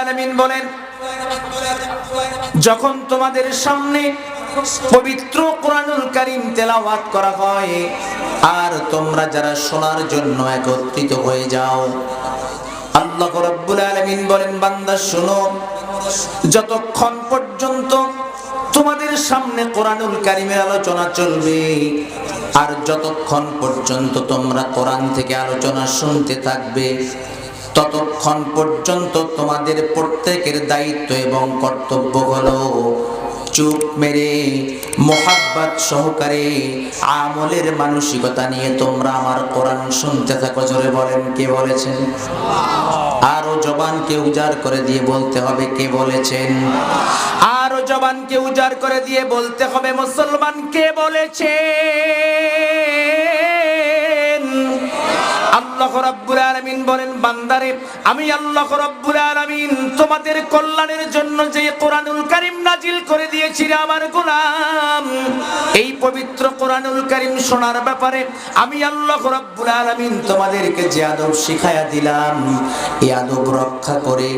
আলামিন বলেন, যখন তোমাদের সামনে পবিত্র কোরআনুল কারীম তেলাওয়াত করা হয় আর তোমরা যারা শোনার জন্য একত্রিত হয়ে যাও, আল্লাহ রাব্বুল আলামিন বলেন, বান্দা শোনো, যতক্ষণ পর্যন্ত তোমাদের সামনে কোরআনুল কারীমের আলোচনা চলবে আর যতক্ষণ পর্যন্ত তোমরা কোরআন থেকে আলোচনা শুনতে থাকবে, ততক্ষণ পর্যন্ত তোমাদের প্রত্যেকের দায়িত্ব এবং কর্তব্য হলো চুপ মেরে মোহাব্বত সহকারে আমলের মানসিকতা নিয়ে তোমরা আমার কোরআন শুনতে থাকো। জোরে বলেন, কে বলেছেন? আরো জবানকে উজাড় করে দিয়ে বলতে হবে, কে বলেছেন? আরো জবানকে উজাড় করে দিয়ে বলতে হবে, মুসলমান, কে বলেছেন? আল্লাহ রাব্বুল আলামিন বলেন, বান্দারে, আমি আল্লাহ রাব্বুল আলামিন তোমাদের কল্যাণের জন্য যে কোরআনুল কারীম নাজিল করে দিয়েছি রে আমার গোলাম, এই পবিত্র কোরআনুল কারীম শোনার ব্যাপারে আমি আল্লাহ রাব্বুল আলামিন তোমাদেরকে যে আদব শিখায়া দিলাম, এই আদব রক্ষা করে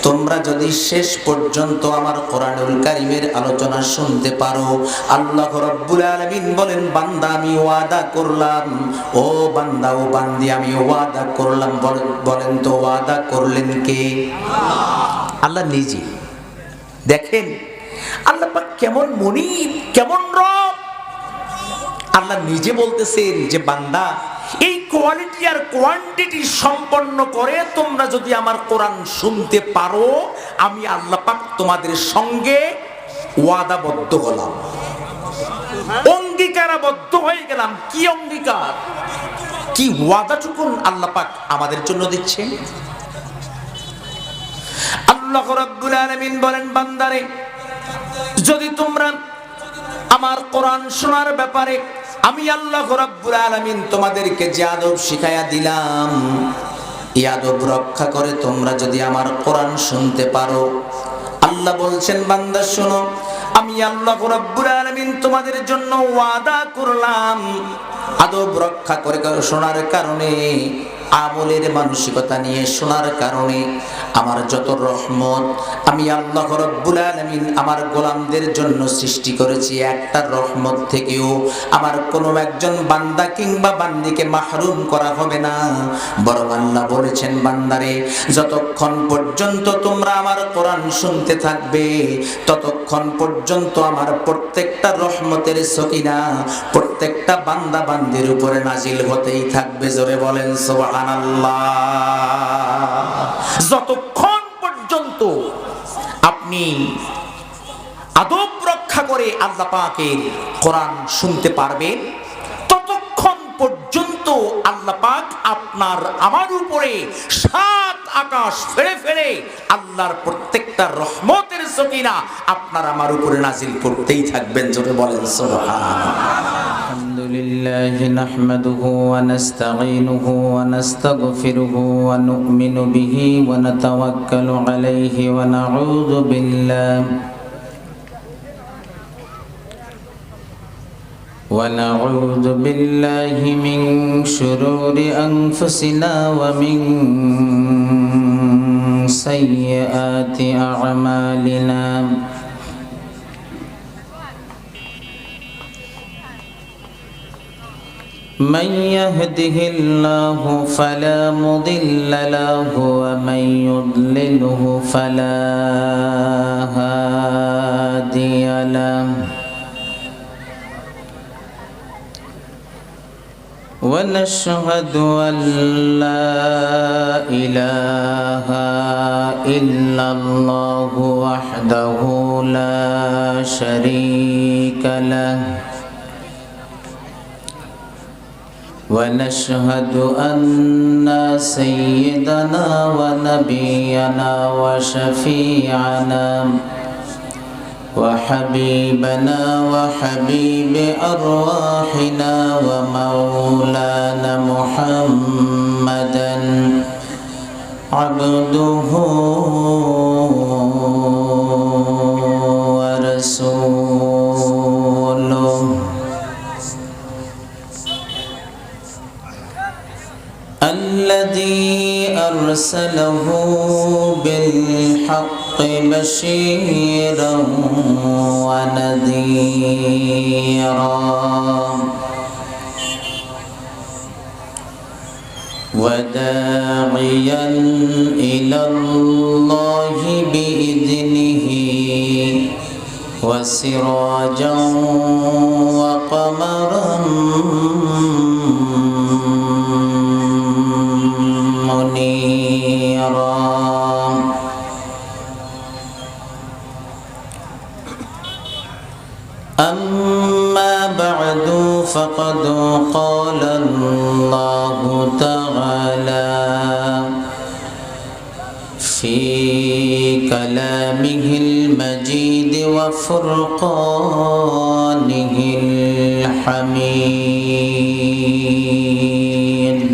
তোমরা যদি শেষ পর্যন্ত আমার কোরআনুল কারীমের আলোচনা শুনতে পারো, আল্লাহ রাব্বুল আলামিন বলেন, বান্দা আমি ওয়াদা করলাম, ও বান্দা ও বান্দি আমি ওয়াদা করলাম। বলেন তো ওয়াদা করলেন কে? আল্লাহ নিজে। দেখেন আল্লাহ পাক কেমন মনিব, কেমন রব। আল্লাহ নিজে বলতেছেন যে বান্দা, এই কোয়ালিটি আর কোয়ান্টিটি সম্পন্ন করে তোমরা যদি আমার কোরআন শুনতে পারো, আমি আল্লাহ পাক তোমাদের সঙ্গে ওয়াদাবদ্ধ হলাম, অঙ্গীকারাবদ্ধ হয়ে গেলাম। কি অঙ্গীকার, কি ওয়াদাটুকুন আল্লাহ পাক আমাদের জন্য দিচ্ছেন। আল্লাহ রাব্বুল আলামিন বলেন, বান্দারে, যদি তোমরা আমার কোরআন শোনার ব্যাপারে আমি আল্লাহ রাব্বুল আলামিন তোমাদেরকে যে আদব শিখায়া দিলাম, এই আদব রক্ষা করে তোমরা যদি আমার কোরআন শুনতে পারো, আল্লাহ বলছেন, বান্দা শোনো, আমি আল্লাহ রাব্বুল আলামিন তোমাদের জন্য ওয়াদা করলাম, আদব রক্ষা করে শোনার কারণে, আমলের মানসিকতা নিয়ে শোনার কারণে আমার যত রহমত আমি আল্লাহ রাব্বুল আলামিন আমার গোলামদের জন্য সৃষ্টি করেছি, একটা রহমত থেকেও আমার কোনো একজন বান্দা কিংবা বান্দিকে মাহরুম করা হবে না। বরং আল্লাহ বলেছেন, বান্দারে, যতক্ষণ পর্যন্ত তোমরা আমার কোরআন শুনতে থাকবে, ততক্ষণ পর্যন্ত আমার প্রত্যেকটা রহমতের সকিনা প্রত্যেকটা বান্দা বান্দির উপরে নাজিল হতেই থাকবে। জোরে বলেন সুবহানাল্লাহ। যতক্ষণ পর্যন্ত আপনি আদব রক্ষা করে আল্লাহ পাকের কোরআন শুনতে পারবেন, ততক্ষণ পর্যন্ত আল্লাহ পাক আপনার আমার উপরে সাত আকাশ ফেরে ফেরে আল্লাহর প্রত্যেকটা রহমতের সকিনা আপনার আমার উপরে নাজিল করতেই থাকবেন। জোরে বলেন সুবহানাল্লাহ। لله نحمده ونستعينه ونستغفره ونؤمن به ونتوكل عليه ونعوذ بالله من شرور أنفسنا ومن سيئات أعمالنا. من يهده الله فلا مضل له ومن يضلله فلا هادي له. ونشهد أن لا إله إلا الله وحده لا شريك له. ونشهد أن سيدنا ونبينا وشفيعنا وحبيبنا وحبيب أرواحنا ومولانا محمدا عبده ورسوله الذي أرسله بالحق بشيرا ونذيرا وداعيا إلى الله بإذنه وسراجا وقمرا منيرا أما بعد فقد قال الله تعالى في كلامه المجيد وفرقانه الحميد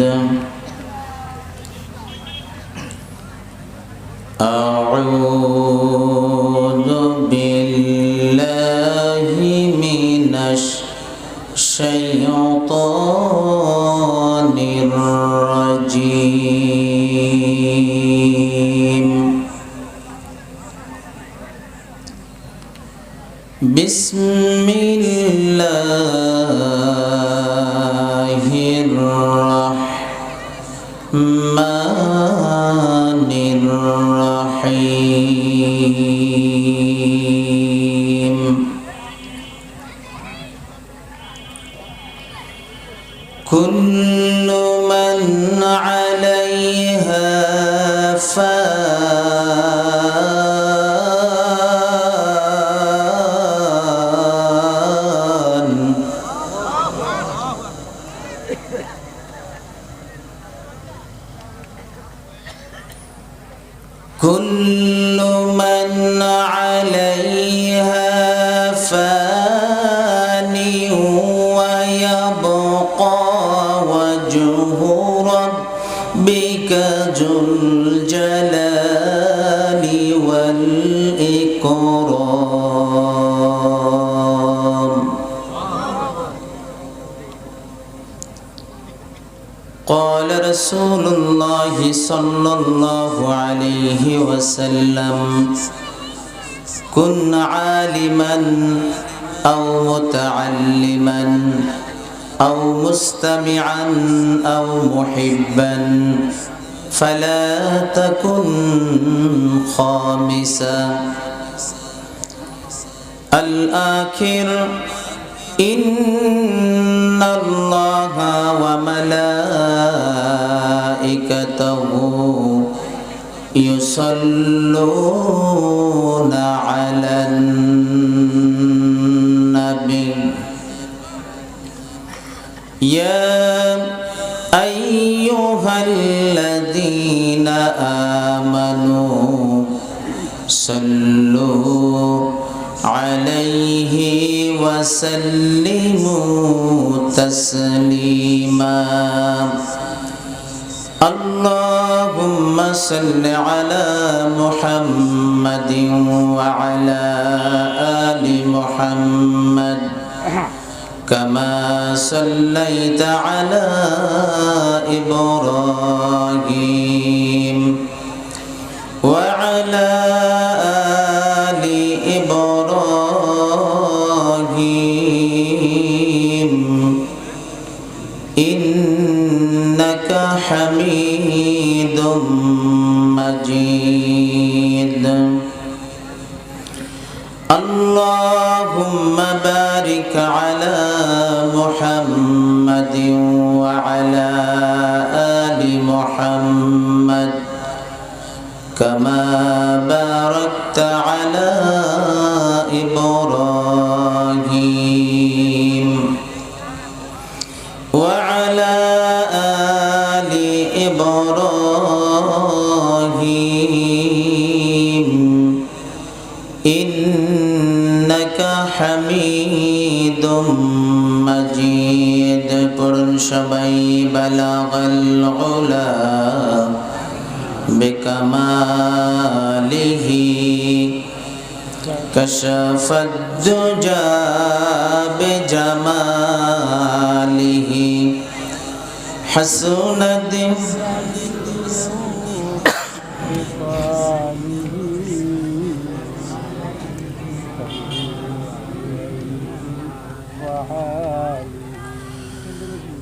أعوذ بالله من الشيطان الرجيم بسم الله الرحمن الرحيم كل من عليها فان كل من عليها فان ويبقى وجه ربك ذو الجلال والإكرام قال رسول الله صلى الله عليه وسلم كن عالما أو متعلما أو مستمعا أو محبا فلا تكن خامسا الآخر إن الله وملائكته يصلون على النبي يا أيها الذين آمنوا صلوا عليه وسلموا تسليما اللهم صل على محمد وعلى آل محمد كما صليت على إبراهيم وعلى آل إبراهيم إنك حميد مجيد اللهم بارك على محمد وعلى آل محمد كما باركت على إبراهيم وعلى آل إبراهيم إنك حميد مجيد পড়ুন সবাই বালাগাল উলা বিকামালিহি কাশাফাদ দুজা বিজামালিহি হাসুনাত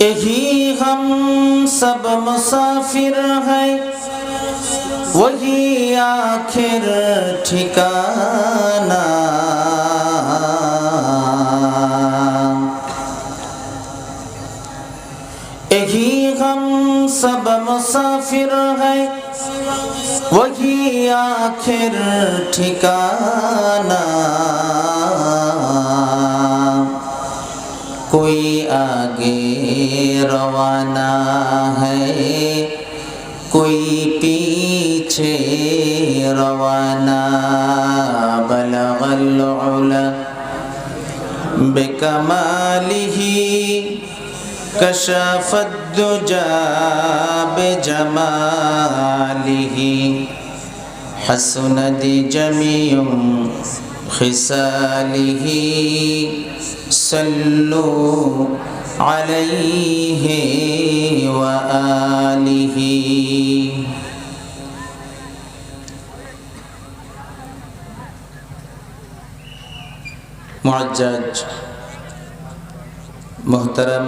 यही हम सब मुसाफिर हैं, वही आखिर ठिकाना। यही हम सब मुसाफिर हैं, वही आखिर ठिकाना। कोई आगे रवाना है, कोई पीछे रवाना। बलगल उला बिकमालिही, कशफद दुजा बिजमालिही। हसनत जमीउ खिसालिही, सल्लु अलैहि व आलिहि। मुअज्जज मोहतरम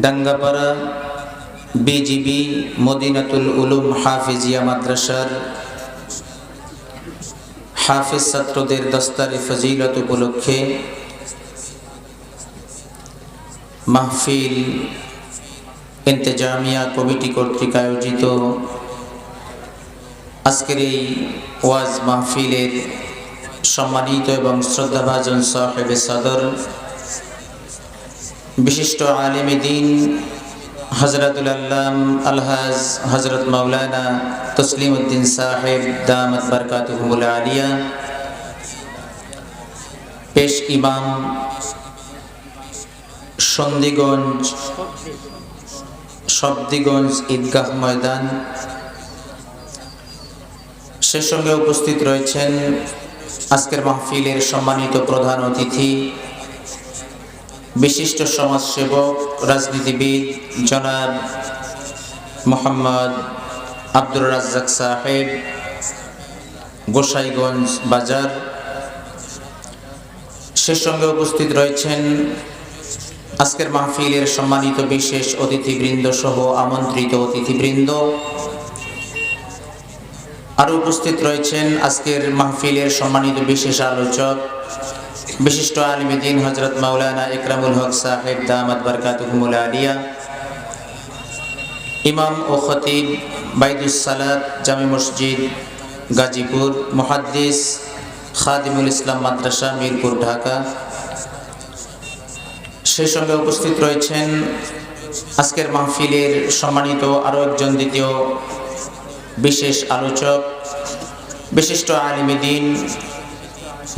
ডাঙ্গাপাড়া বিজিবি মদিনাতুল উলুম হাফিজিয়া মাদ্রাসার হাফিজ ছাত্রদের দস্তারে ফজিলত উপলক্ষে মাহফিল ইন্তেজামিয়া কমিটি কর্তৃক আয়োজিত আজকের এই ওয়াজ মাহফিলের সম্মানিত এবং শ্রদ্ধাভাজন সাহেবে সদর, বিশিষ্ট আলেমে দ্বীন হযরতুল আল্লাম আলহাজ হযরত মাওলানা তসলিম উদ্দিন সাহেব দামাত বরকাতুহুল আলিয়া, পেশ ইমাম শব্দিগঞ্জ ঈদগাহ ময়দান, সে সঙ্গে উপস্থিত রয়েছেন আজকের মাহফিলের সম্মানিত প্রধান অতিথি, বিশিষ্ট সমাজসেবক রাজনীতিবিদ জনাব মোহাম্মদ আব্দুর রাজ্জাক সাহেব, গোসাইগঞ্জ বাজার। সে সঙ্গে উপস্থিত রয়েছেন আজকের মাহফিলের সম্মানিত বিশেষ অতিথিবৃন্দ সহ আমন্ত্রিত অতিথিবৃন্দ। আরও উপস্থিত রয়েছেন আজকের মাহফিলের সম্মানিত বিশেষ আলোচক, বিশিষ্ট আলিমে দ্বীন হযরত মাওলানা ইকরামুল হক সাহেব দামাত বরকাতুহুল আলিয়া, ইমাম ও খতিব বাইদুস সালাত জামে মসজিদ গাজীপুর, মুহাদ্দিস খাদিমুল ইসলাম মাদ্রাসা মিরপুর ঢাকা। সেই সঙ্গে উপস্থিত রয়েছেন আজকের মাহফিলের সম্মানিত আরও একজন দ্বিতীয় বিশেষ আলোচক, বিশিষ্ট আলিমে দ্বীন,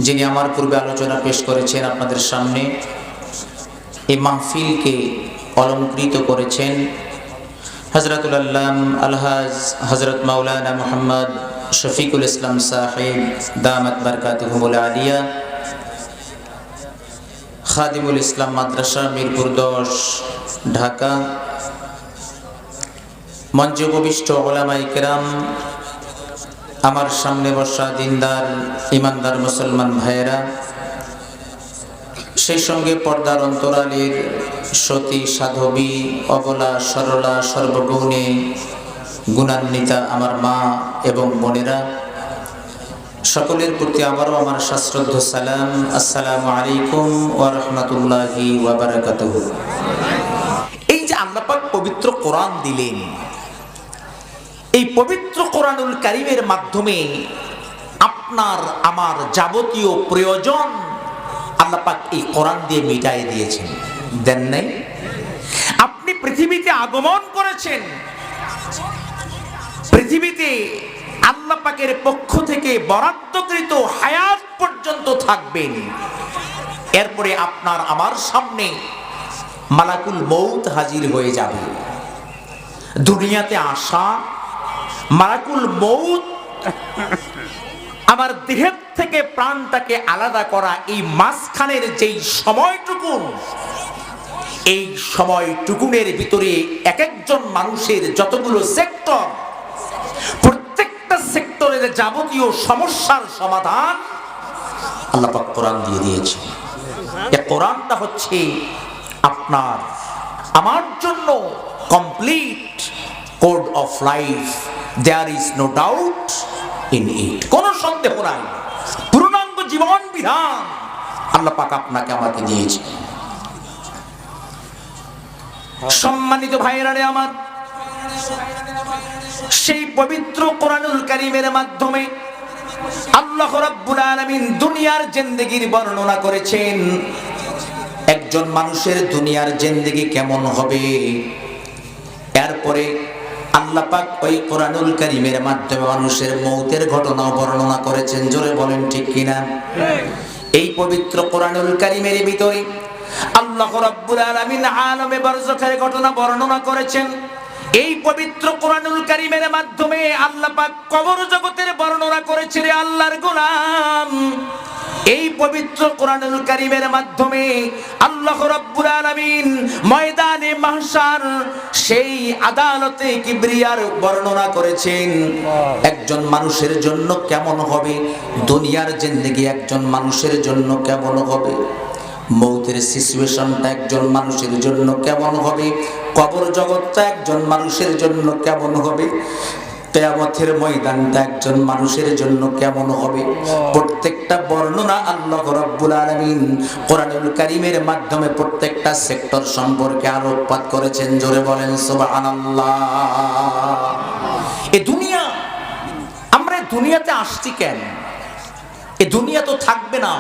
যিনি আমার পূর্বে আলোচনা পেশ করেছেন আপনাদের সামনে, এই মাহফিলকে অলঙ্কৃত করেছেন হযরতুল আল্লাম আলহাজ হযরত মাওলানা মুহাম্মদ শফিকুল ইসলাম সাহেব দামাত বরকাতুহুল আলিয়া, খাদিমুল ইসলাম মাদ্রাসা মিরপুর 10 ঢাকা। মঞ্চে উপবিষ্ট উলামায়ে কেরাম, আমার সামনে বসা দিনদার ইমানদার মুসলমান ভাইয়েরা, সেই সঙ্গে পর্দার অন্তরালের সতী সাধবী অবলা সরলা সর্বগুণে গুণান্বিতা আমার মা এবং বোনেরা, সকলের প্রতি আবারও আমার সশ্রদ্ধ সালাম। আসসালামু আলাইকুম ওয়া রাহমাতুল্লাহি ওয়া বারাকাতুহু। এই যে আল্লাহ পাক পবিত্র কোরআন দিলেন, এই পবিত্র কোরআনুল কারীমের মাধ্যমে আপনার আমার যাবতীয় প্রয়োজন আল্লাহ পাক এই কোরআন দিয়ে মিটাই দিয়েছেন, দেন নাই? আপনি পৃথিবীতে আগমন করেছেন, পৃথিবীতে আল্লাহ পাকের পক্ষ থেকে বরাদ্দকৃত হায়াত পর্যন্ত থাকবেন। এরপরে আপনার আমার সামনে মালাকুল মউত হাজির হয়ে যাবে। দুনিয়াতে আসা মালাকুল মউত আমার দেহের থেকে প্রাণটাকে আলাদা করা, এই মাঝখানের যেই সময়টুকু এই সময়টুকুনের ভিতরে এক একজন মানুষের যতগুলো সেক্টর, প্রত্যেকটা সেক্টরের যাবতীয় সমস্যার সমাধান আল্লাহ পাক কোরআন দিয়ে দিয়েছে। এই কোরআনটা হচ্ছে আপনার আমার জন্য complete code of life, there is no doubt in it, কোনো সন্দেহ নাই, পূর্ণাঙ্গ জীবন বিধান আল্লাহ পাক আপনাকে আমাকে দিয়েছে। সম্মানিত ভাইরা রে আমার, সেই পবিত্র কোরআনুল কারীমের মাধ্যমে আল্লাহ রাব্বুল আলামিন দুনিয়ার জিন্দেগির বর্ণনা করেছেন। একজন মানুষের দুনিয়ার জিন্দেগি কেমন হবে, এরপরে আল্লাহ পাক ওই কোরআনুল কারীমের মাধ্যমে মানুষের মৌতের ঘটনাও বর্ণনা করেছেন। জোরে বলেন ঠিক কিনা? এই পবিত্র কোরআনুল কারীমের ভিতরে আল্লাহ রাব্বুল আলামিন আলমে বারযাখের ঘটনা বর্ণনা করেছেন। এই পবিত্র কোরআনুল কারীমের মাধ্যমে আল্লাহ পাক কবর জগতের বর্ণনা করেছে। রে আল্লাহর গোলাম, এই পবিত্র কোরআনুল কারীমের মাধ্যমে আল্লাহ রাব্বুল আলামিন ময়দানে মাহশার, সেই আদালতে কিবরিয়ার বর্ণনা করেছেন। একজন মানুষের জন্য কেমন হবে দুনিয়ার জিন্দেগি, একজন মানুষের জন্য কেমন হবে মৌতের সিচুয়েশনটা, একজন মানুষের জন্য কেমন হবে কবর জগৎটা, একজন মানুষের জন্য কেমন হবে কিয়ামতের ময়দানটা, একজন মানুষের জন্য কেমন হবে। প্রত্যেকটা বর্ণনা আল্লাহ রাব্বুল আলামিন কোরআনুল কারীমের মাধ্যমে প্রত্যেকটা সেক্টর সম্পর্কে আলোকপাত করেছেন। জোরে বলেন সুবহানাল্লাহ। এই দুনিয়া, আমরা দুনিয়াতে আসছি কেন? এই দুনিয়া তো থাকবে না,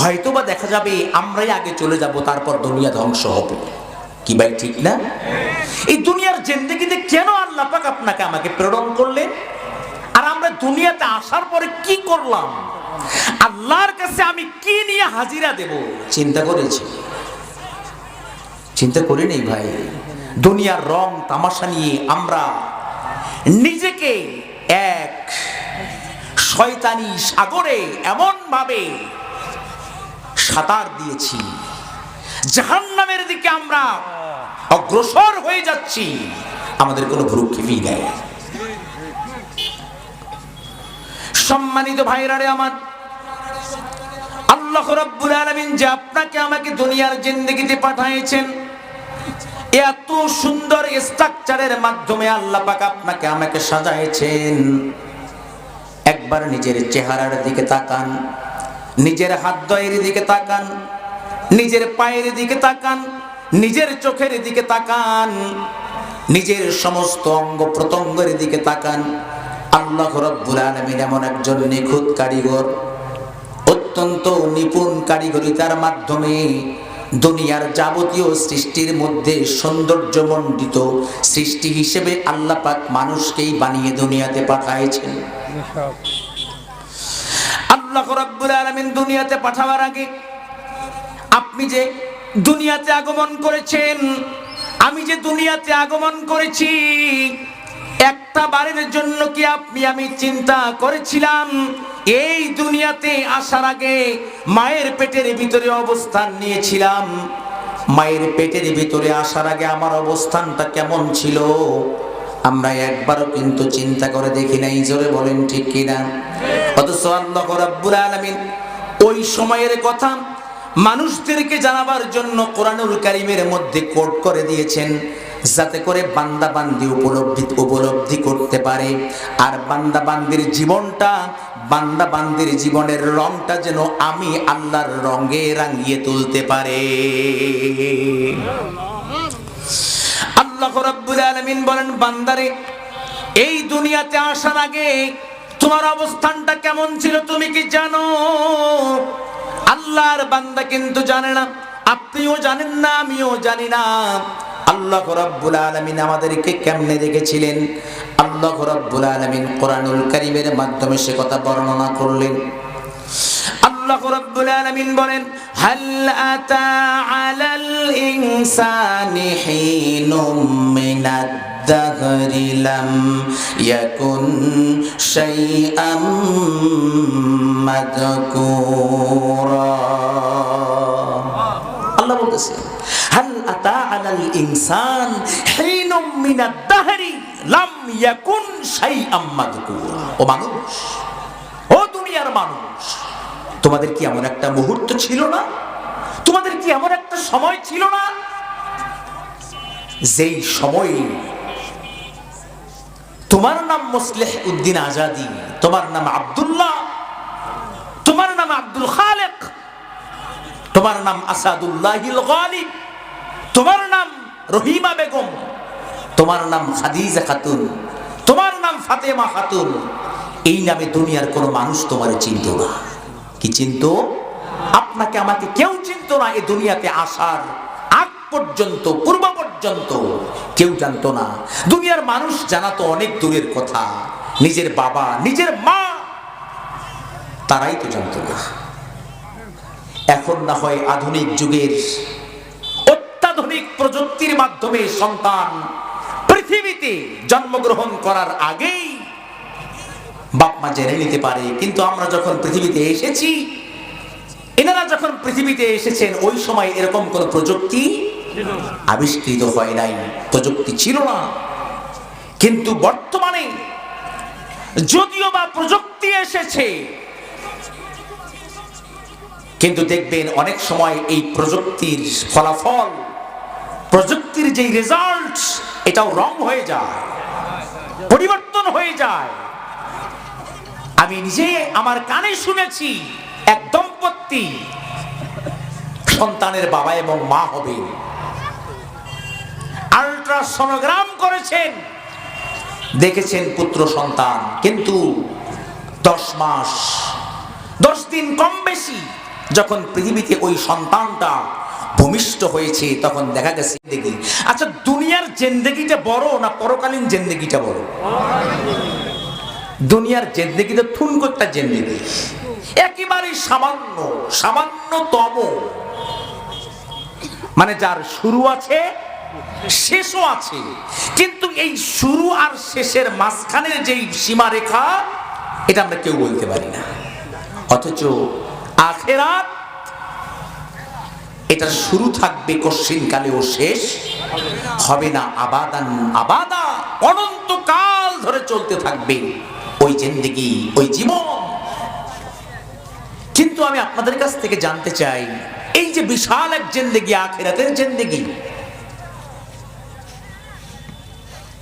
হয়তোবা দেখা যাবে আমরাই আগে চলে যাব, তারপর দুনিয়া ধ্বংস হবে। কি ভাই ঠিক না? এই দুনিয়ার জিন্দেগিতে কেন আল্লাহ পাক আপনাকে আমাকে প্রেরণ করলেন? আর আমরা দুনিয়াতে আসার পরে কি করলাম? আল্লাহর কাছে আমি কি নিয়ে হাজিরা দেব? চিন্তা করেছি? চিন্তা করি নেই ভাই। দুনিয়ার রং তামাশা নিয়ে আমরা নিজেকে এক শয়তানি সাগরে এমন ভাবে সাঁতার দিয়েছি, জাহান্নামের দিকে আমরা অগ্রসর হয়ে যাচ্ছি, আমাদের কোনো ভ্রুক্ষেপই নেই। সম্মানিত ভাইরা রে আমার, আল্লাহ রাব্বুল আলামিন যে আপনাকে আমাকে দুনিয়ার জিন্দেগিতে পাঠিয়েছেন, এত সুন্দর স্ট্রাকচারের মাধ্যমে আল্লাহ পাক আপনাকে আমাকে সাজাইছেন। একবার নিজের চেহারার দিকে তাকান, নিজের হাত দয়ের দিকে তাকান, নিজের পায়ের দিকে তাকান, নিজের চোখের দিকে তাকান, নিজের সমস্ত অঙ্গ প্রত্যঙ্গের দিকে তাকান। আল্লাহ রাব্বুল আলামিন এমন একজন নিখুঁত কারিগর, অত্যন্ত নিপুণ কারিগরিতার মাধ্যমে দুনিয়ার যাবতীয় সৃষ্টির মধ্যে সৌন্দর্যমণ্ডিত সৃষ্টি হিসেবে আল্লাহ পাক মানুষকেই বানিয়ে দুনিয়াতে পাঠাইছেন। আল্লাহ রাব্বুল আলামিন দুনিয়াতে পাঠাবার আগে আপনি যে দুনিয়াতে আগমন করেছেন, আমি যে দুনিয়াতে আগমন করেছি, একটা বারের জন্য কি আমি চিন্তা করেছিলাম এই দুনিয়াতে আসার আগে মায়ের পেটের ভিতরে অবস্থান নিয়েছিলাম, মায়ের পেটের ভিতরে আসার আগে আমার অবস্থানটা কেমন ছিল? আমরা একবারও কিন্তু চিন্তা করে দেখি নাই। জোরে বলেন ঠিক কিনা? অথচ আল্লাহ রাব্বুল আলামিন ওই সময়ের কথা মানুষদেরকে জানাবার জন্য কোরআনুল কারীমের মধ্যে কোট করে দিয়েছেন, যাতে করে বান্দা বান্দি উপলব্ধি করতে পারে, আর বান্দা বান্দির জীবনটা, বান্দা বান্দির জীবনের রংটা যেন আমি আল্লাহর রঙে রাঙিয়ে তুলতে পারে। আল্লাহ রাব্বুল আলামিন বলেন, বান্দারে এই দুনিয়াতে আসার আগে তোমার অবস্থানটা কেমন ছিল তুমি কি জানো? আল্লাহর বান্দা কিন্তু জানে না, আপনিও জানেন না, আমিও জানি না। আল্লাহ রাব্বুল আলামিন আমাদেরকে কেমনে দেখেছিলেন, আল্লাহ রাব্বুল আলামিন কোরআনুল কারীমের মাধ্যমে সে কথা বর্ণনা করলেন। আল্লাহ রাব্বুল আলামিন বলেন, হাল আতা আলাল ইনসানি হিনুম মিনাদ দাহরি লাম ইয়াকুন শাইআম মাযকুরা। আল্লাহ বলতেছে, আলাল ইনসান হিনুম মিনাদ দাহরি লাম ইয়াকুন শাইআম মাযকুরা। ও মানুষ, ও দুনিয়ার মানুষ, তোমাদের কি এমন একটা মুহূর্ত ছিল না, তোমাদের কি এমন একটা সময় ছিল না যেই সময়ে তোমার নাম মুসলিহ উদ্দিন আজাদি, তোমার নাম আব্দুল্লাহ, তোমার নাম আব্দুল খালেক, তোমার নাম আসাদুল্লাহিল গালিব, তোমার নাম রহিমা বেগম, তোমার নাম খাদিজা খাতুন, তোমার নাম ফাতেমা খাতুন, এই নামে দুনিয়ার কোনো মানুষ তোমার চিনত না। কি চিনত? আপনাকে আমাকে কেউ চিনত না। এই দুনিয়াতে আসার আগ পর্যন্ত, পূর্ব পর্যন্ত কেউ জানতো না। দুনিয়ার মানুষ জানাতো অনেক দূরের কথা, নিজের বাবা, নিজের মা, তারাই তো জানতো না। এখন না হয় আধুনিক যুগের অত্যাধুনিক প্রযুক্তির মাধ্যমে সন্তান পৃথিবীতে জন্মগ্রহণ করার আগেই বাপ মা জেনে নিতে পারে। কিন্তু আমরা যখন পৃথিবীতে এসেছি, এনারা যখন পৃথিবীতে এসেছেন, ওই সময় এরকম কোন প্রযুক্তি আবিষ্কৃত হয় নাই, প্রযুক্তি ছিল না। কিন্তু বর্তমানে যদিও বা প্রযুক্তি এসেছে, কিন্তু দেখবেন অনেক সময় এই প্রযুক্তির ফলাফল, প্রযুক্তির যে রেজাল্ট, এটাও রং হয়ে যায়, পরিবর্তন হয়ে যায়। আমি নিজে আমার কানে শুনেছি, এক দম্পতি সন্তানের বাবা এবং মা হবে, আল্ট্রাসোনোগ্রাম করেছেন, দেখেছেন পুত্র সন্তান, কিন্তু 10 মাস 10 দিন কম বেশি যখন পৃথিবীতে ওই সন্তানটা ভূমিষ্ঠ হয়েছে, তখন দেখা গেছে জিন্দেগি। আচ্ছা, দুনিয়ার জিন্দেগিটা বড় না পরকালীন জিন্দেগিটা বড়? দুনিয়ার জিন্দেগিটা ঠুনকো একটা জিন্দেগি, একেবারে সামান্য, সামান্যতম, মানে যার শুরু আছে শেষও আছে, কিন্তু এই শুরু আর শেষের মাঝখানের যেই সীমারেখা, এটা আমরা কেউ বলতে পারি না। অথচ আখিরাত, এটা শুরু থাকবে কশিনকালেও শেষ হবে না, আবাদান আবাদা, অনন্তকাল ধরে চলতে থাকবে ওই জিন্দেগি, ওই জীবন। কিন্তু আমি আপনাদের কাছ থেকে জানতে চাই, এই যে বিশাল এক জিন্দেগি, আখিরাতের জিন্দেগি,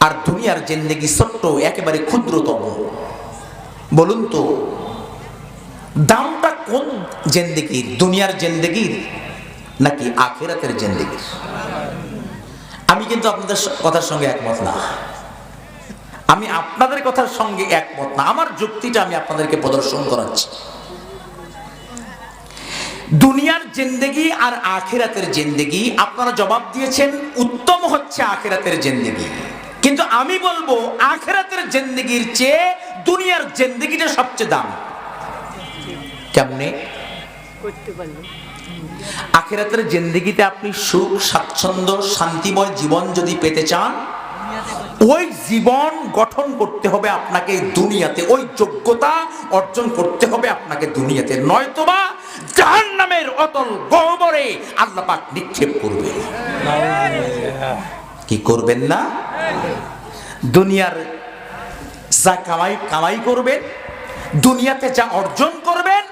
আর দুনিয়ার জিন্দেগি ছোট্ট, একেবারে ক্ষুদ্রতম, বলুন তো দামটা কোন জিন্দেগির? দুনিয়ার জিন্দেগির নাকি আখিরাতের জিন্দেগির? আমি কিন্তু আপনাদের কথার সঙ্গে একমত না, আমি আপনাদের কথার সঙ্গে একমত না। আমার যুক্তিটা আমি আপনাদেরকে প্রদর্শন করাচ্ছি। দুনিয়ার জিন্দেগি আর আখিরাতের জিন্দেগি, আপনারা জবাব দিয়েছেন উত্তম হচ্ছে আখিরাতের জিন্দেগি, কিন্তু আমি বলবো আখিরাতের জিন্দেগির চেয়ে দুনিয়ার জিন্দেগিটা সবচেয়ে দামি। কেমনে? আখিরাতের জিন্দেগিতে আপনি সুখ, স্বাচ্ছন্দ্য, শান্তিময় জীবন যদি পেতে চান, ওই জীবন গঠন করতে হবে আপনাকে দুনিয়াতে, ওই যোগ্যতা অর্জন করতে হবে আপনাকে দুনিয়াতে, নয়তোবা জাহান্নামের অতল গহ্বরে আল্লাহ পাক নিক্ষেপ করবে। কি করবেন না? দুনিয়ার যা কামাই করবেন, দুনিয়াতে যা অর্জন করবেন,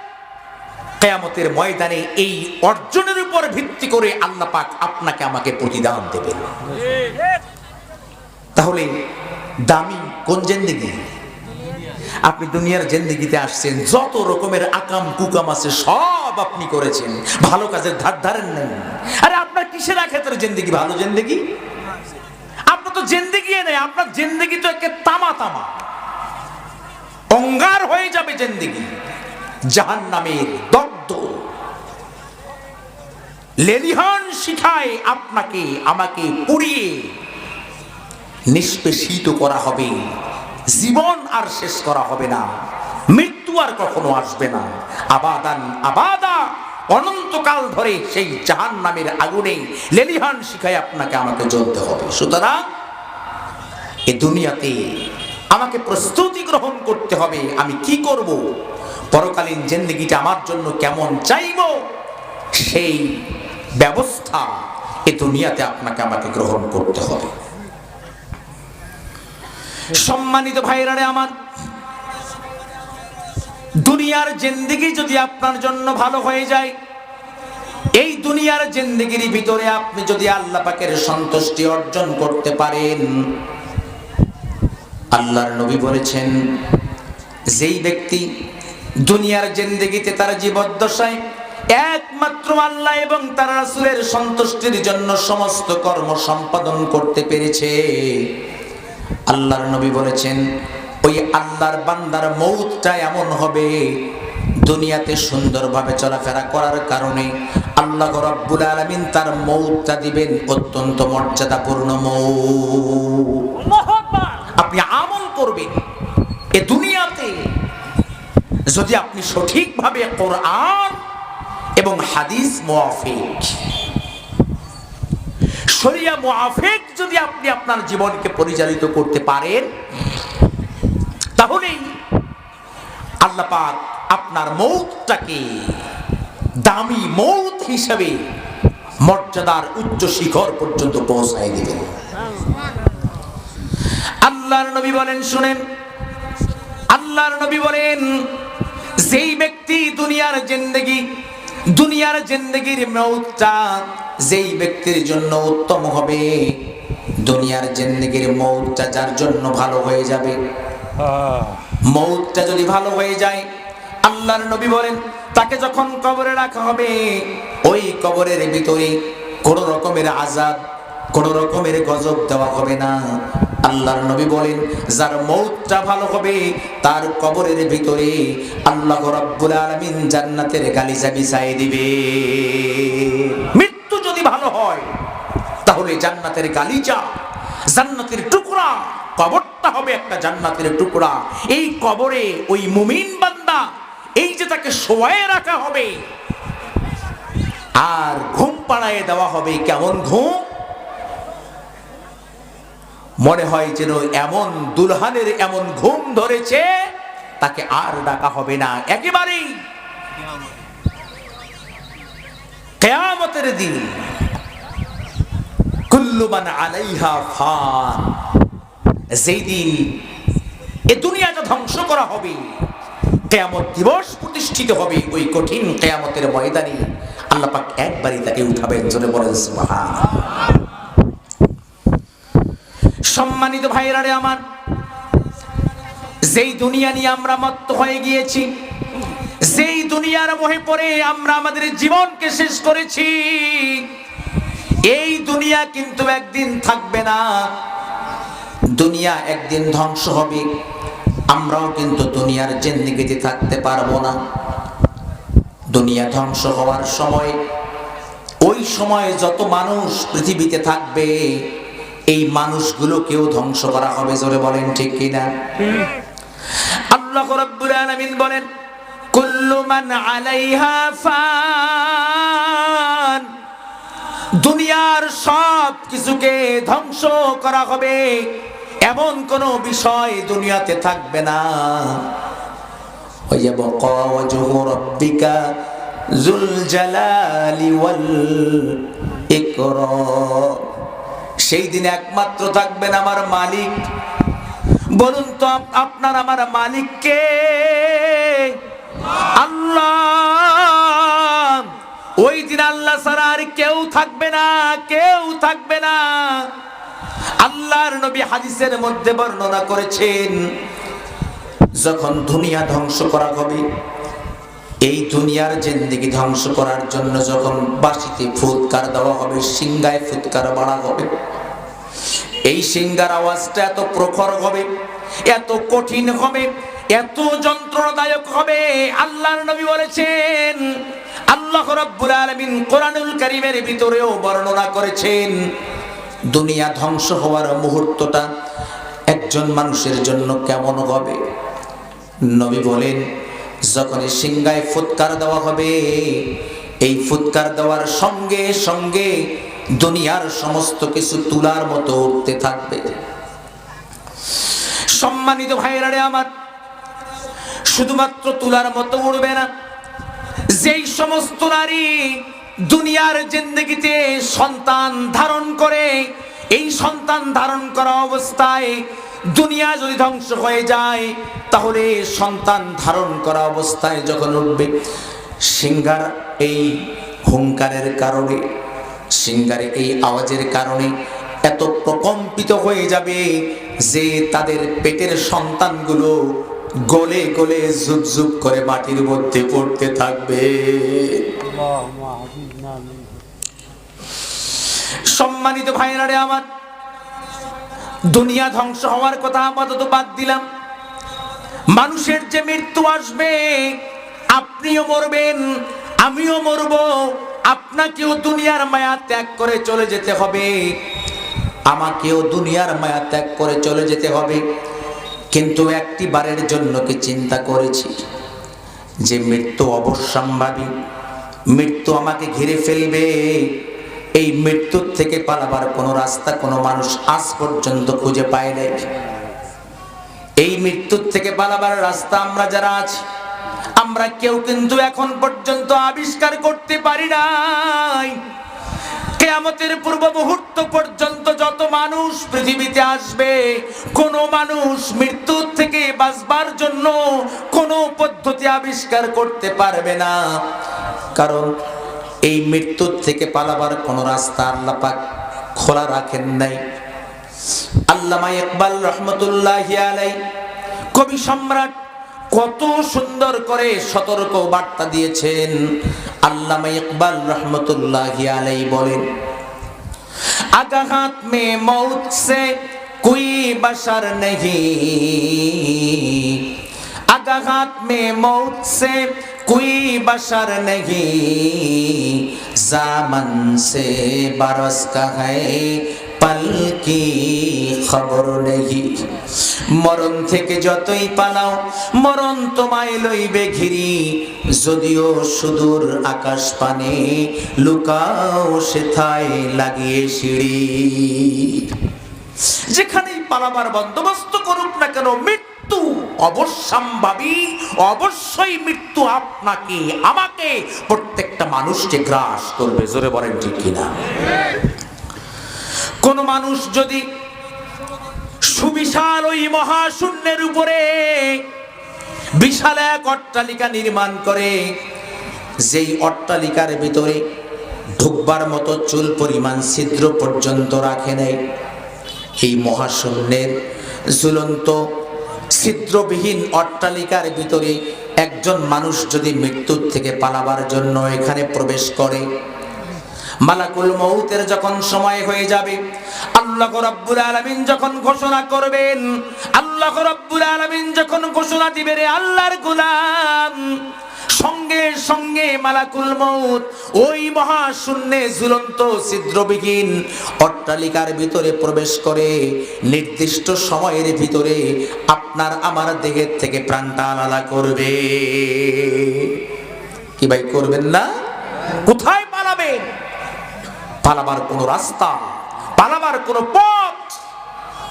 কিয়ামতের ময়দানে এই অর্জনের উপর ভিত্তি করে আল্লাহ পাক আপনাকে আমাকে প্রতিদান দেবেন। তাহলে দামি কোন জিন্দেগি? আপনি দুনিয়ার জিন্দেগিতে আসছেন, যত রকমের আকাম কুকাম আছে সব আপনি করেছেন, ভালো কাজের ধার ধারেন নাই। আরে আপনার কিসের আখিরাতের জিন্দেগি? ভালো জিন্দেগি আপনার তো জিন্দেগি নেই, আপনার জিন্দেগি তো একে তামা তামা, অঙ্গার হয়ে যাবে জিন্দেগি, জাহান্নামের দগ্ধ লেলিহান শিখায় আপনাকে আমাকে পুড়িয়ে নিষ্পেষিত করা হবে। জীবন আর শেষ করা হবে না, মৃত্যু আর কখনো আসবে না, আবাদান আবাদা, অনন্তকাল ধরে সেই জাহান্নামের আগুনে লেলিহান শিখায় আপনাকে আমাকে জ্বলতে হবে। সুতরাং এই দুনিয়াতে আমাকে প্রস্তুতি গ্রহণ করতে হবে, আমি কি করব, পরকালীন জিন্দেগিটা আমার জন্য কেমন চাইব, সেই ব্যবস্থা এ দুনিয়াতে আপনাকে আমাকে গ্রহণ করতে হবে। সম্মানিত ভাইরা রে আমার, দুনিয়ার জিন্দেগি যদি আপনার জন্য ভালো হয়ে যায়, এই দুনিয়ার জিন্দেগির ভিতরে আপনি যদি আল্লাহ পাকের সন্তুষ্টি অর্জন করতে পারেন, আল্লাহর নবী বলেছেন, যেই ব্যক্তি দুনিয়ার জিন্দেগিতে তার জীবদ্দশায় একমাত্র আল্লাহ এবং তার রাসূলের সন্তুষ্টির জন্য সমস্ত কর্ম সম্পাদন করতে পেরেছে, আল্লাহর নবী বলেছেন ওই আল্লাহর বান্দার মৌতটা এমন হবে, দুনিয়াতে সুন্দরভাবে চলাফেরা করার কারণে আল্লাহ রাব্বুল আলামিন তার মৌতটা দিবেন অত্যন্ত মর্যাদাপূর্ণ মৌত। আপনি আমল করবেন এ দুনিয়াতে, যদি আপনি সঠিকভাবে কোরআন এবং হাদিস মুআফিক, শরিয়া মুআফিক যদি আপনি আপনার জীবনকে পরিচালিত করতে পারেন, তাহলেই আল্লাহ পাক আপনার মৌতটাকে দামি মৌত হিসাবে মর্যাদার উচ্চ শিখর পর্যন্ত পৌঁছায় দিবেন। আল্লাহর নবী বলেন, শুনেন, আল্লাহর নবী বলেন, যেই ব্যক্তি দুনিয়ার জিন্দেগির মৌতটা যেই ব্যক্তির জন্য উত্তম হবে, দুনিয়ার জিন্দেগির মৌতটা যার জন্য ভালো হয়ে যাবে, মৌতটা যদি ভালো হয়ে যায়, আল্লাহর নবী বলেন তাকে যখন কবরে রাখা হবে, ওই কবরের ভিতরে কোন রকমের আযাব, কোন রকমের গজব দেওয়া হবে না। আল্লাহর নবী বলেন, যার মৌতটা ভালো হবে তার কবরের ভিতরে আল্লাহ রাব্বুল আলামিন জান্নাতের গালিচা বিছায় দিবে। মৃত্যু যদি ভালো হয় তাহলে জান্নাতের গালিচা, জান্নাতের টুকরা, কবরটা হবে একটা জান্নাতের টুকরা। এই কবরে ওই মুমিন বান্দা, এই যে তাকে শোয়ায়ে রাখা হবে আর ঘুম পাড়ায় দেওয়া হবে, কেমন ঘুম, মনে হয় যেন এমন দুলহানের এমন ঘুম ধরেছে, তাকে আর ডাকা হবে না একেবারেই। কিয়ামতের দিন কুল্লু মান আলাইহা ফান, যেই দিন এ দুনিয়াটা ধ্বংস করা হবে, কিয়ামত দিবস প্রতিষ্ঠিত হবে, ওই কঠিন কিয়ামতের ময়দানে আল্লাহ পাক একবারই তাকে উঠাবেন। জোরে বলেন সুবহানাল্লাহ। সম্মানিত ভাইরা রে আমার, যেই দুনিয়া নিয়ে আমরা মত্ত হয়ে গিয়েছি, যেই দুনিয়ার মোহে পড়ে আমরা আমাদের জীবনকে শেষ করেছি, এই দুনিয়া কিন্তু একদিন থাকবে না, দুনিয়া একদিন ধ্বংস হবে। আমরাও কিন্তু দুনিয়ার জিন্দেগিতে থাকতে পারবো না। দুনিয়া ধ্বংস হওয়ার সময়, ওই সময় যত মানুষ পৃথিবীতে থাকবে, এই মানুষগুলোকেও ধ্বংস করা হবে। জোরে বলেন ঠিক কিনা? আল্লাহ রাব্বুল আলামিন বলেন, কুল্লু মান আলাইহা ফান, দুনিয়ার সব কিছুকে ধ্বংস করা হবে, এমন কোন বিষয় দুনিয়াতে থাকবে না। ওয়ায়াবকা ওয়াজহু রাব্বিকা যুল জালালি ওয়াল ইকরাম, সেই দিন একমাত্র থাকবেন আমার মালিক। বলুন তো আপনার আমার মালিক কে? আল্লাহ। ওই দিন আল্লাহ ছাড়া আর কেউ থাকবে না, কেউ থাকবে না। আল্লাহর নবী হাদিসের মধ্যে বর্ণনা করেছেন, যখন দুনিয়া ধ্বংস করা হবে, এই দুনিয়ার জিন্দেগি ধ্বংস করার জন্য যখন বাঁশিতে ফুৎকার দেওয়া হবে, সিংগায় ফুৎকার বাড়া হবে, এই সিংগার আওয়াজটা এত প্রখর হবে, এত কঠিন হবে, এত যন্ত্রণাদায়ক হবে। আল্লাহর নবী বলেছেন, আল্লাহ রাব্বুল আলামিন কোরআনুল কারীমের ভিতরেও বর্ণনা করেছেন, দুনিয়া ধ্বংস হওয়ার মুহূর্তটা একজন মানুষের জন্য কেমন হবে। নবী বলেন, যখন সিংগায় ফুৎকার দেওয়া হবে, এই ফুৎকার দেওয়ার সঙ্গে সঙ্গে দুনিয়ার সমস্ত কিছু তুলার মতো উঠতে থাকবে। সম্মানিত ভাইরা রে আমার, শুধুমাত্র তুলার মতো উড়বে না, যেই সমস্ত নারী দুনিয়ার জিন্দেগিতে সন্তান ধারণ করে, এই সন্তান ধারণ করা অবস্থায় দুনিয়া যদি ধ্বংস হয়ে যায়, তাহলে সন্তান ধারণ করা অবস্থায় যখন উঠবে, সিংহার এই হুঙ্কারের কারণে, সিংহারে এই আওয়াজের কারণে এত প্রকম্পিত হয়ে যাবে যে তাদের পেটের সন্তানগুলো গলে গলে ঝুপঝুপ করে মাটির মধ্যে পড়তে থাকবে। সম্মানিত ভাইরা রে আমার, দুনিয়া ধ্বংস হওয়ার কথা আপাতত বাদ দিলাম, মানুষের যে মৃত্যু আসবে, আপনিও মরবেন, আমিও মরব, আপনাকেও দুনিয়ার মায়া ত্যাগ করে চলে যেতে হবে, আমাকেও দুনিয়ার মায়া ত্যাগ করে চলে যেতে হবে। কিন্তু একটি বারের জন্য কি চিন্তা করেছি যে মৃত্যু অবশ্যম্ভাবী, মৃত্যু আমাকে ঘিরে ফেলবে, এই মৃত্যুর থেকে পালাবার কোনো রাস্তা কোনো মানুষ আজ পর্যন্ত খুঁজে পায় নাই। এই মৃত্যুর থেকে পালাবার রাস্তা আমরা যারা আছি, আমরা কেউ কিন্তু এখন পর্যন্ত আবিষ্কার করতে পারি নাই। কিয়ামতের পূর্ব মুহূর্ত পর্যন্ত যত মানুষ পৃথিবীতে আসবে, কোন মানুষ মৃত্যুর থেকে বাঁচবার জন্য কোনো পদ্ধতি আবিষ্কার করতে পারবে না, কারণ এই মৃত্যুর থেকে পালাবার কোন রাস্তা আল্লাহ পাক খোলা রাখেন নাই। আল্লামা ইকবাল রহমতুল্লাহি আলাইহি, কবি সম্রাট, কত সুন্দর করে সতর্ক বার্তা দিয়েছেন। আল্লামা ইকবাল রহমতুল্লাহি আলাইহি বলেন, আগা হাত মে মৌত সে কোই বশর नहीं, আগা হাত মে মৌত সে कोई बशर नहीं, ज़ामन से बरस का है पल की खबर नहीं। মরণ থেকে যতই পালাও, মরণ তোমায় লইবে ঘিরি, যদিও সুদূর আকাশ পানে লুকাও সেথায় লাগিয়ে সিঁড়ি। যেখানেই পালাবার বন্দোবস্ত করুক না কেন, মৃত্যু অবশ্যম্ভাবী, অবশ্যই মৃত্যু আপনাকে আমাকে প্রত্যেকটা মানুষকে গ্রাস করবে। জোরে বলেন ঠিক কিনা? কোন মানুষ যদি সুবিশাল ওই মহাশূন্যের উপরে বিশাল এক অট্টালিকা নির্মাণ করে, যেই অট্টালিকার ভিতরে ঢুকবার মতো চুল পরিমাণ ছিদ্র পর্যন্ত রাখে নাই, এই মহাশূন্যের ঝুলন্ত ছিদ্রবিহীন অট্টালিকার ভিতরে একজন মানুষ যদি মৃত্যুর থেকে পালাবার জন্য এখানে প্রবেশ করে, মালাকুল মউতের যখন সময় হয়ে যাবে, আল্লাহ রাব্বুল আলামিন যখন ঘোষণা করবেন, আল্লাহ রাব্বুল আলামিন যখন ঘোষণা দিবে, রে আল্লাহর গোলাম, সঙ্গে সঙ্গে মালাকুল মউত ওই মহাশূন্যে ঝুলন্ত ছিদ্রবিহীন অট্টালিকার ভিতরে প্রবেশ করে নির্দিষ্ট সময়ের ভিতরে আপনার আমার দেহের থেকে প্রাণটা আলাদা করবে। কি ভাই করবেন না? কোথায় পালাবেন? পালাবার কোন রাস্তা, পালাবার কোন পথ,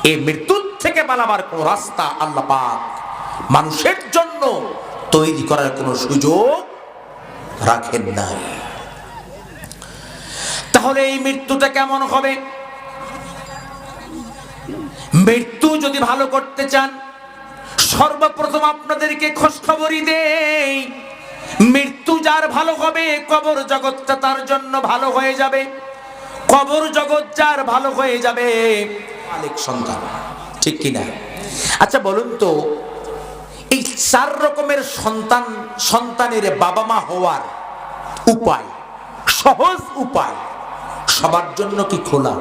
এই মৃত্যুর থেকে পালাবার কোন রাস্তা আল্লাহ পাক মানুষের জন্য তৈরি করার কোন সুযোগ রাখেন নাই। তাহলে এই মৃত্যুটা কেমন হবে? মৃত্যু যদি ভালো করতে চান, সর্বপ্রথম আপনাদেরকে খোঁজখবরই দেই, মৃত্যু যার ভালো হবে, কবর জগৎটা তার জন্য ভালো হয়ে যাবে। কবর জগৎ যার ভালো হয়ে যাবে, মালিক সন্তান, ঠিক কিনা? আচ্ছা বলুন তো, এই চার রকমের সন্তানের বাবা মা হওয়ার উপায়, সহজ উপায় সবার জন্য কি খোলা?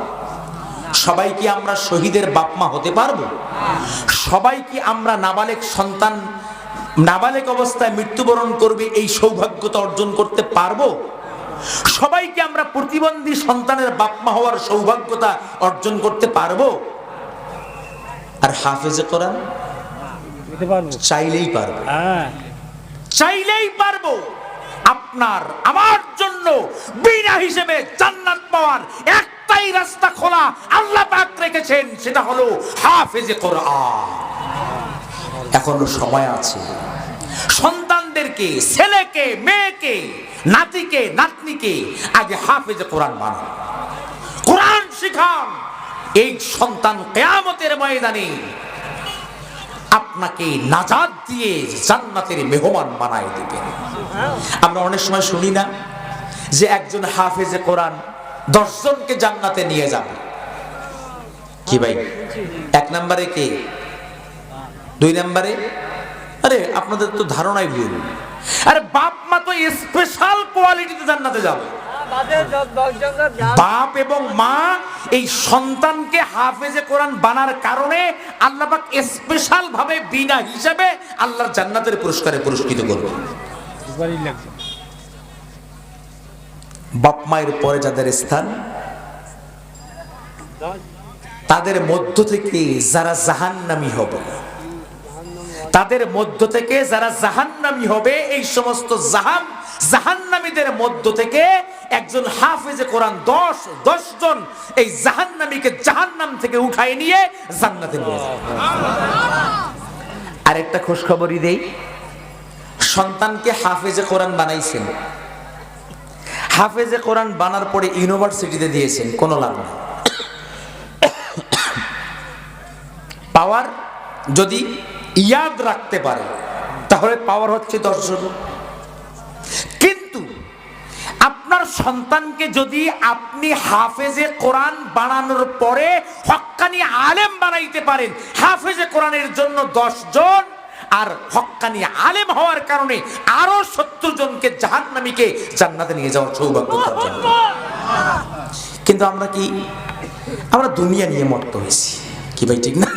সবাই কি আমরা শহীদের বাপ মা হতে পারবো? সবাই কি আমরা নাবালেগ সন্তান নাবালেগ অবস্থায় মৃত্যুবরণ করবে এই সৌভাগ্যতা অর্জন করতে পারবো? সবাই কি আমরা প্রতিবন্ধী সন্তানের বাপ মা হওয়ার সৌভাগ্যতা অর্জন করতে পারবো? আর হাফেজে কোরআন চাইলেই পারবো, চাইলেই পারবো। আপনার আমার জন্য বিনা হিসেবে জান্নাত পাওয়ার একটাই রাস্তা খোলা আল্লাহ পাক রেখেছেন, সেটা হলো হাফেজে কোরআন। এখনো সময় আছে। সন্তানদের ছেলেদেরকে, ছেলেকে, মেয়েকে, নাতিকে, নাতনিকে আগে হাফেজে কোরআন বানান, কোরআন শিখান। এই সন্তান কিয়ামতের ময়দানে আপনাকে নাজাত দিয়ে জান্নাতের মেহমান বানায় দিবেন। আমরা অনেক সময় শুনি না যে একজন হাফেজে কোরআন 10 জনকে জান্নাতে নিয়ে যাবে। কি ভাই, 1 নম্বরে কে, 2 নম্বরে? আরে আপনাদের তো ধারণাই ভুল। আরে বাপ মা তো স্পেশাল কোয়ালিটিতে জান্নাতে যাবে। বাপ এবং মা এই সন্তানকে হাফেজে কোরআন বানার কারণে আল্লাহ পাক স্পেশাল ভাবে বিনা হিসাবে আল্লাহর জান্নাতের পুরস্কারে পুরস্কৃত করবে। বাপ মায়ের পরে যাদের স্থান, তাদের মধ্য থেকে যারা জাহান্নামী হবে, তাদের মধ্য থেকে যারা জাহান্নামী হবে, এই সমস্ত জাহান্নামীদের মধ্য থেকে একজন হাফেজে কোরআন 10 জন এই জাহান্নামীকে জাহান্নাম থেকে উঠায় নিয়ে জান্নাতে নিয়ে যাবে। আরেকটা খুশখবরই দেই, সন্তানকে হাফেজে কোরআন বানাইছেন, হাফেজে কোরআন বানার পরে ইউনিভার্সিটিতে দিয়েছেন, কোনো লাভ নেই। পাওয়ার যদি ইয়াদ রাখতে পারে তাহলে পাওয়ার হচ্ছে 10 জন। কিন্তু আপনার সন্তানকে যদি আপনি হাফেজে কোরআন বানানোর পরে হক্কানি আলেম বানাইতে পারেন, হাফেজে কোরআনের জন্য 10 জন, আর হক্কানি আলেম হওয়ার কারণে আরো 70 জনকে জাহান্নামীকে জান্নাতে নিয়ে যাওয়ার সৌভাগ্য তার জন্য। কিন্তু আমরা দুনিয়া নিয়ে মত্ত হয়েছি। কি ভাই, ঠিক না?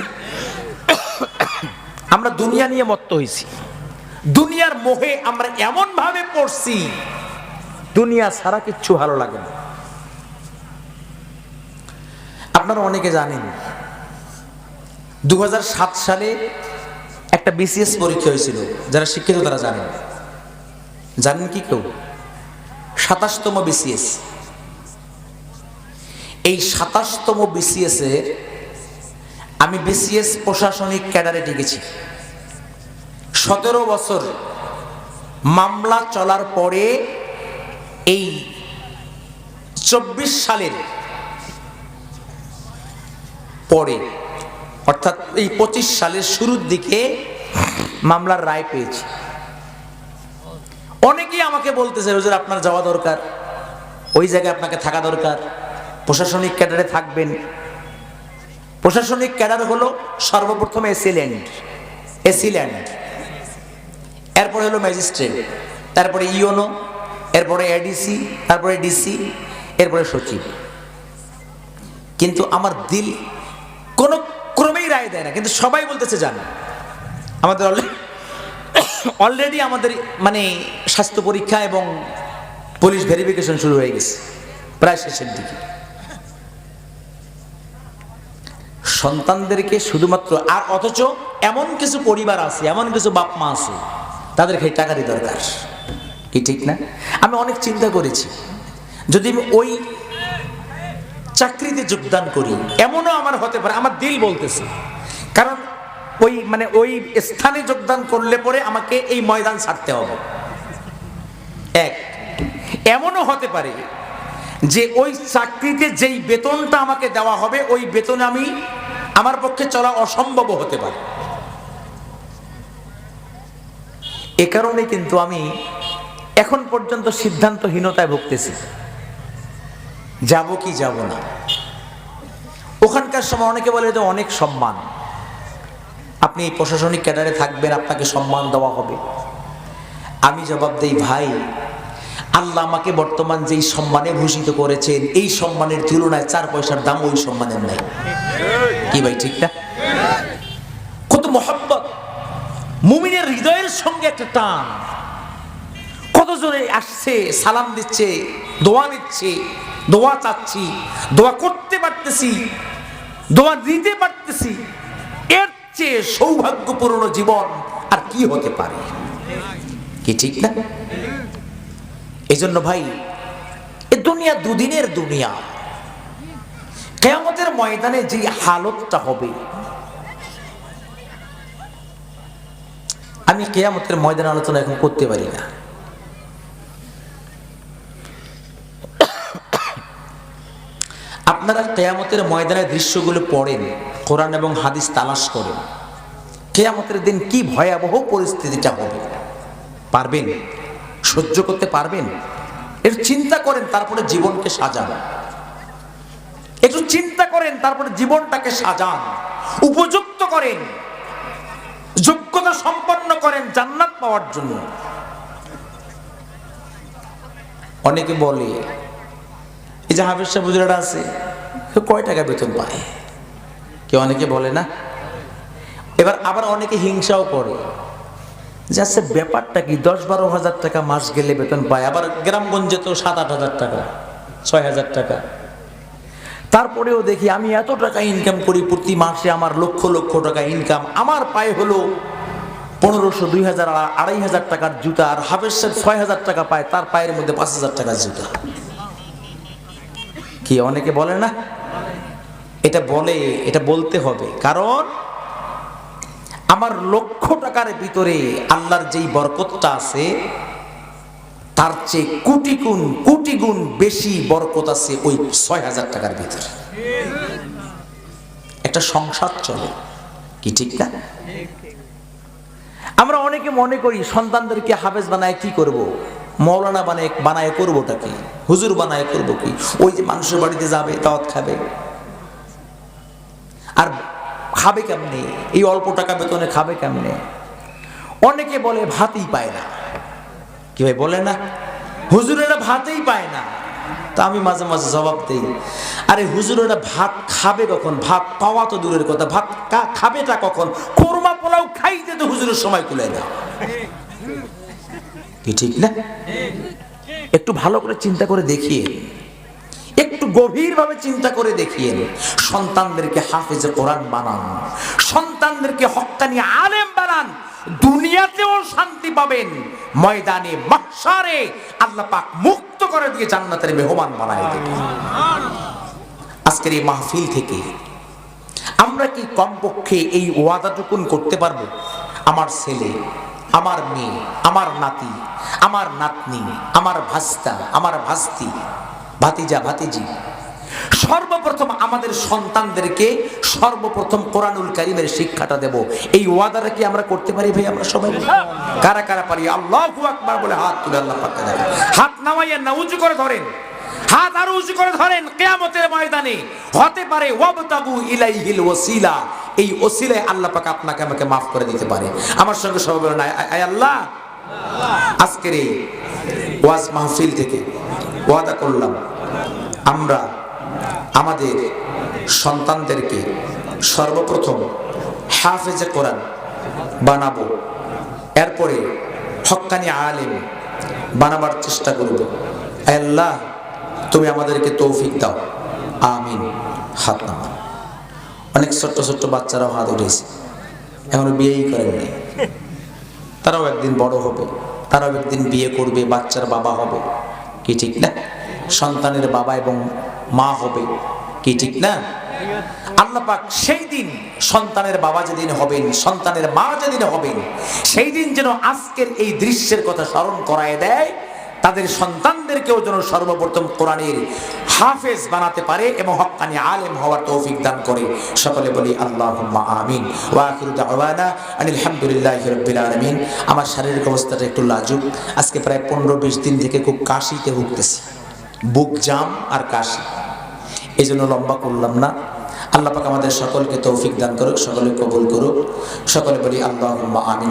আমরা দুনিয়া নিয়ে মত্ত হয়েছি, দুনিয়ার মোহে আমরা এমন ভাবে পড়ছি, দুনিয়া ছাড়া কিচ্ছু ভালো লাগে না। আপনারা অনেকে জানেন 2007 সালে একটা বিসিএস পরীক্ষা হয়েছিল, যারা শিক্ষিত তারা জানেন কি কেউ? 27তম বিসিএস। এই 27তম বিসিএস এ আমি বিসিএস প্রশাসনিক ক্যাডারে টিকেছি। 17 বছর মামলা চলার পরে এই 24 সালের পরে, অর্থাৎ এই 25 সালের শুরুর দিকে মামলার রায় পেয়েছি। অনেকেই আমাকে বলতেছে, হুজুর আপনার যাওয়া দরকার, ওই জায়গায় আপনাকে থাকা দরকার, প্রশাসনিক ক্যাডারে থাকবেন। প্রশাসনিক ক্যাডার হলো সর্বপ্রথম এসিল্যান্ড, এরপরে হলো ম্যাজিস্ট্রেট, তারপরে ইওনো, এরপরে এডিসি, তারপরে ডিসি, এরপরে সচিব। কিন্তু আমার দিল কোনো ক্রমেই রায় দেয় না, কিন্তু সবাই বলতেছে জান আমাদের অলরেডি আমাদের মানে স্বাস্থ্য পরীক্ষা এবং পুলিশ ভেরিফিকেশন শুরু হয়ে গেছে প্রায় শেষের দিকে। সন্তানদেরকে শুধুমাত্র, আর অথচ এমন কিছু পরিবার আছে, এমন কিছু বাপ মা আছে, তাদেরকে টাকারই দরকার। কি ঠিক না? আমি অনেক চিন্তা করেছি, যদি আমি ওই চাকরিতে যোগদান করি, এমনও আমার হতে পারে, আমার দিল বলতেছে, কারণ ওই স্থানে যোগদান করলে পরে আমাকে এই ময়দান ছাড়তে হবে। এমনও হতে পারে যে ওই চাকরিতে যেই বেতনটা আমাকে দেওয়া হবে, ওই বেতনে আমার পক্ষে চলা অসম্ভব হতে পারে। এ কারণে কিন্তু আমি এখন পর্যন্ত সিদ্ধান্তহীনতায় ভুগতেছি, যাব কি যাব না। ওখানকার সময় অনেকে বলে যে অনেক সম্মান, আপনি এই প্রশাসনিক ক্যাডারে থাকবেন, আপনাকে সম্মান দেওয়া হবে। আমি জবাব দেই, ভাই আল্লাহ আমাকে বর্তমান যেই সম্মানে ভূষিত করেছেন, এই সম্মানের তুলনায় 4 পয়সার দাম ওই সম্মানের নাই। কি ভাই, ঠিক না? কত মহব্বত, মুমিনের হৃদয়ের সঙ্গে একটা টান। কতজনে আসছে, সালাম দিচ্ছে, দোয়া নিচ্ছে, দোয়া চাচ্ছি, দোয়া করতে পারতেছি, দোয়া দিতে পারতেছি। এর চেয়ে সৌভাগ্যপূর্ণ জীবন আর কি হতে পারে? কি ঠিক না? এই জন্য ভাই, এ দুনিয়া দুদিনের দুনিয়া। কিয়ামতের ময়দানে যে হালতটা হবে, আমি কিয়ামতের ময়দান আলোচনা এখন করতে পারি না। আপনারা কিয়ামতের ময়দানের দৃশ্যগুলো পড়েন, কোরআন এবং হাদিস তালাশ করেন, কিয়ামতের দিন কি ভয়াবহ পরিস্থিতিটা হবে, পারবেন? সহ্য করতে পারবেন? একটু চিন্তা করেন, তারপরে জীবনকে সাজান। একটু চিন্তা করেন, তারপরে জীবনটাকে সাজান, উপযুক্ত করেন, যোগ্যতা সম্পন্ন করেন জান্নাত পাওয়ার জন্য। অনেকে বলে এই যে হাফেজ সাহেব হুজুরেরা আছে, কয় টাকা বেতন পায়? কেউ অনেকে বলে না। এবার আবার অনেকে হিংসাও করে যে আচ্ছা ব্যাপারটা কি, 10-12 হাজার টাকা মাস গেলে বেতন পায়, আবার গ্রামগঞ্জে তো 7-8 হাজার টাকা, 6 হাজার টাকা। তারপরেও দেখি আমি এত টাকা ইনকাম করি প্রতি মাসে, আমার লক্ষ লক্ষ টাকা ইনকাম, আমার পায়ে হলো 1500, 2000, 2500 টাকার জুতা, আর হাফেজ সাহেব 6 হাজার টাকা পায়, তার পায়ের মধ্যে 5 হাজার টাকার জুতা। কি অনেকে বলে না? এটা বলে, এটা বলতে হবে, কারণ আমার লক্ষ টাকার ভিতরে আল্লাহর যেই বরকতটা আছে তার চেয়ে কোটি গুণ বেশি বরকত আছে ওই 6 হাজার টাকার ভিতরে। একটা সংসার চলে, কি ঠিক না? আমরা অনেকে মনে করি সন্তানদেরকে হাফেজ বানায় কি করব, মৌলানা বানায় করবোটা কি, হুজুর বানায় করব কি? ওই যে মানুষের বাড়িতে যাবে, দাওয়াত খাবে, আর খাবে কেমনে? এই অল্প টাকা বেতনে খাবে কেমনে? অনেকে বলে ভাতই পায় না। কি ভাই বলে না, হুজুরেরা ভাতই পায় না। তা আমি মাঝে মাঝে জবাব দেই, আরে হুজুরেরা ভাত খাবে কখন? ভাত পাওয়া তো দূরের কথা, ভাত খাবেটা কখন? কোরমা পোলাও খাইতে তো হুজুরের সময় কুলায় না। কি ঠিক না? একটু ভালো করে চিন্তা করে দেখিয়ে, একটু গভীরভাবে চিন্তা করে দেখিয়ে, সন্তানদেরকে হাফেজে কোরআন বানান, সন্তানদেরকে হক্কানি আলেম বানান, দুনিয়াতেও শান্তি পাবেন, ময়দানে মাহশারে আল্লাহ পাক মুক্ত করে দিয়ে জান্নাতের মেহমান বানায় দেবেন। আজকের এই মাহফিল থেকে আমরা কি কমপক্ষে এই ওয়াদাটুকুন করতে পারবো? আমার ছেলে, আমার মেয়ে, আমার নাতি, আমার নাতনি, আমার ভাস্তা, আমার ভাস্তি, ভাতিজা ভাতিজি, সর্বপ্রথম আমাদের সন্তানদেরকে সর্বপ্রথম কোরআনুল কারীমের শিক্ষাটা দেব, এই ওয়াদাটা কি আমরা করতে পারি ভাই? আমরা সবাই কারা কারা পারি? আল্লাহু আকবার বলে হাত তুলে আল্লাহ পাককে দেখেন, হাত নামাইয়া না উঁচু করে ধরেন, হাত আরো উঁচু করে ধরেন। কিয়ামতের ময়দানে হতে পারে ওয়াবতাগু ইলাইহিল ওয়াসিলা, এই ওসিলায় আল্লাহ পাক আপনাকে আমাকে মাফ করে দিতে পারে। আমার সঙ্গে সবাই বলেন আয় আল্লাহ। আজকের এই ওয়াজ মাহফিল থেকে ওয়াদা করলাম, আমরা আমাদের সন্তানদেরকে সর্বপ্রথম হাফেজে কোরআন বানাবো, এরপরে হক্কানি আলেম বানাবার চেষ্টা করব। আল্লাহ তুমি আমাদেরকে তৌফিক দাও, আমিন। হাত নামান। অনেক ছোট্ট ছোট্ট বাচ্চারাও হাত উঠেছে, এখনো বিয়েই করেননি, তারাও একদিন বড় হবে, তারাও একদিন বিয়ে করবে, বাচ্চার বাবা হবে, কি ঠিক না? সন্তানের বাবা এবং মা হবে, কি ঠিক না? আল্লাহ পাক সেই দিন সন্তানের বাবা যেদিন হবেন, সন্তানের মা যেদিন হবেন, সেই দিন যেন আজকের এই দৃশ্যের কথা স্মরণ করায় দেয়, তাদের সন্তানদেরকেও যেন সর্বপ্রথম কোরআনের হাফেজ বানাতে পারে এবং হক্কানি আলেম হওয়ার তৌফিক দান করে। সকলে বলি আল্লাহুম্মা আমিন। ওয়া আখিরু দাওয়ানা আনিল হামদুলিল্লাহি রাব্বিল আলামিন। আমার শারীরিক অবস্থাটা একটু লাজুক, আজকে প্রায় 15-20 দিন থেকে খুব কাশিতে ভুগতেছি, বুক জাম আর কাশি, এই জন্য লম্বা করলাম না। আল্লাহ পাক আমাদের সকলকে তৌফিক দান করুক, সকলে কবুল করুক। সকলে বলি আল্লাহুম্মা আমিন।